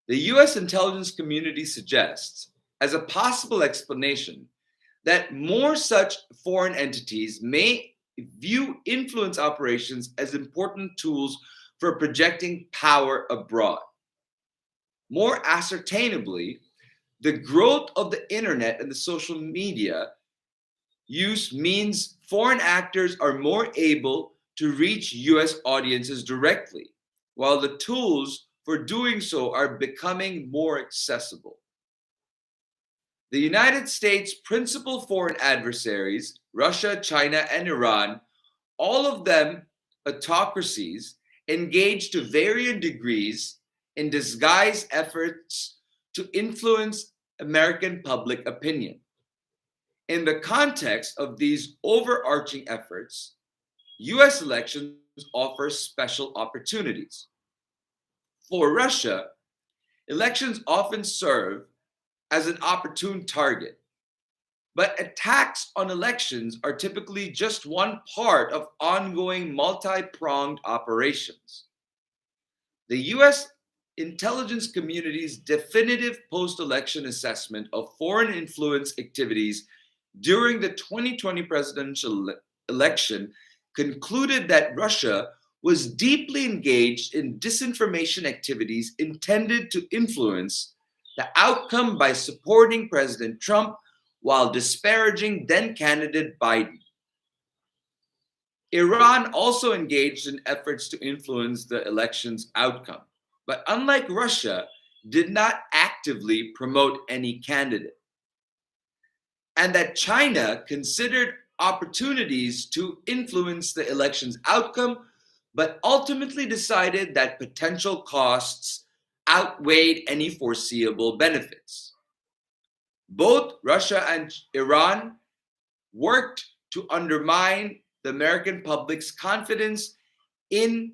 The US intelligence community suggests, as a possible explanation, that more such foreign entities may view influence operations as important tools for projecting power abroad. More ascertainably, the growth of the internet and the social media use means foreign actors are more able to reach US audiences directly, while the tools for doing so are becoming more accessible. The United States' principal foreign adversaries, Russia, China, and Iran, all of them autocracies, engage to varying degrees in disguised efforts to influence American public opinion. In the context of these overarching efforts, US elections offer special opportunities. For Russia, elections often serve as an opportune target, but attacks on elections are typically just one part of ongoing multi pronged operations. The US intelligence community's definitive post election assessment of foreign influence activities during the 2020 presidential election concluded that Russia was deeply engaged in disinformation activities intended to influence the outcome by supporting President Trump while disparaging then candidate Biden. Iran also engaged in efforts to influence the election's outcome, but unlike Russia, did not actively promote any candidate. And that China considered opportunities to influence the election's outcome, but ultimately decided that potential costs outweighed any foreseeable benefits. Both Russia and Iran worked to undermine the American public's confidence in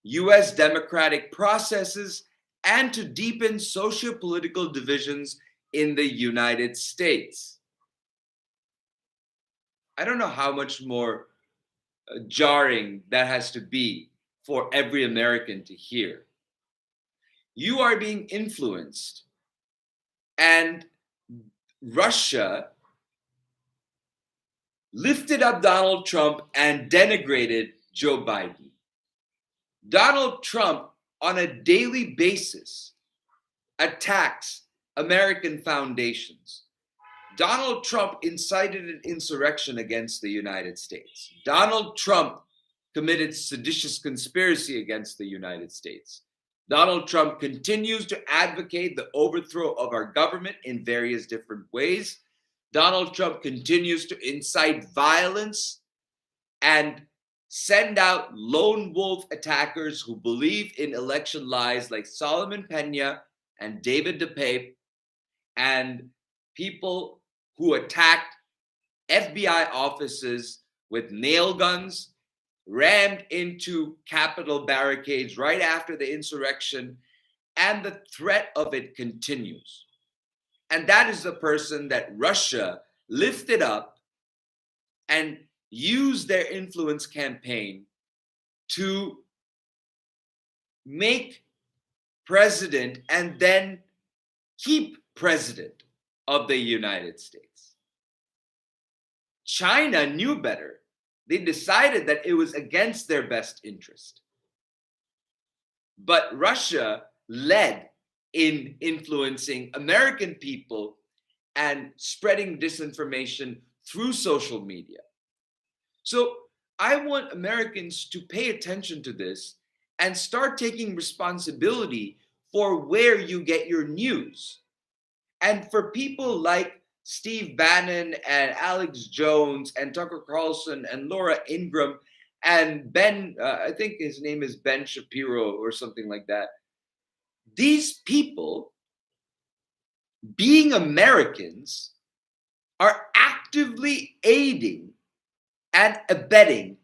US democratic processes and to deepen socio-political divisions in the United States. I don't know how much more jarring that has to be for every American to hear. You are being influenced, and Russia lifted up Donald Trump and denigrated Joe Biden. Donald Trump, on a daily basis, attacks American foundations. Donald Trump incited an insurrection against the United States. Donald Trump committed seditious conspiracy against the United States. Donald Trump continues to advocate the overthrow of our government in various different ways. Donald Trump continues to incite violence and send out lone wolf attackers who believe in election lies like Solomon Pena and David DePape, and people who attacked FBI offices with nail guns, rammed into Capitol barricades right after the insurrection, and the threat of it continues. And that is the person that Russia lifted up and used their influence campaign to make president and then keep president of the United States. China knew better. They decided that it was against their best interest. But Russia led in influencing American people and spreading disinformation through social media. So I want Americans to pay attention to this and start taking responsibility for where you get your news. And for people like Steve Bannon and Alex Jones and Tucker Carlson and Laura Ingraham and Ben, I think his name is Ben Shapiro or something like that. These people, being Americans, are actively aiding and abetting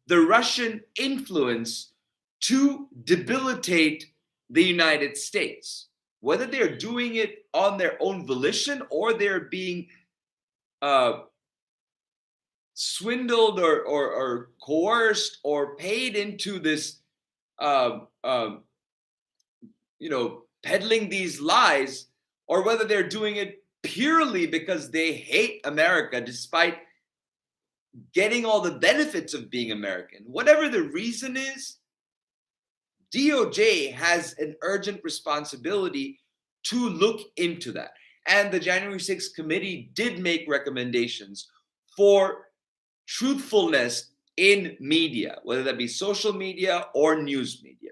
the Russian influence to debilitate the United States. Whether they're doing it on their own volition or they're being swindled or coerced or paid into this, peddling these lies, or whether they're doing it purely because they hate America despite getting all the benefits of being American. Whatever the reason is, DOJ has an urgent responsibility to look into that. And the January 6th committee did make recommendations for truthfulness in media, whether that be social media or news media.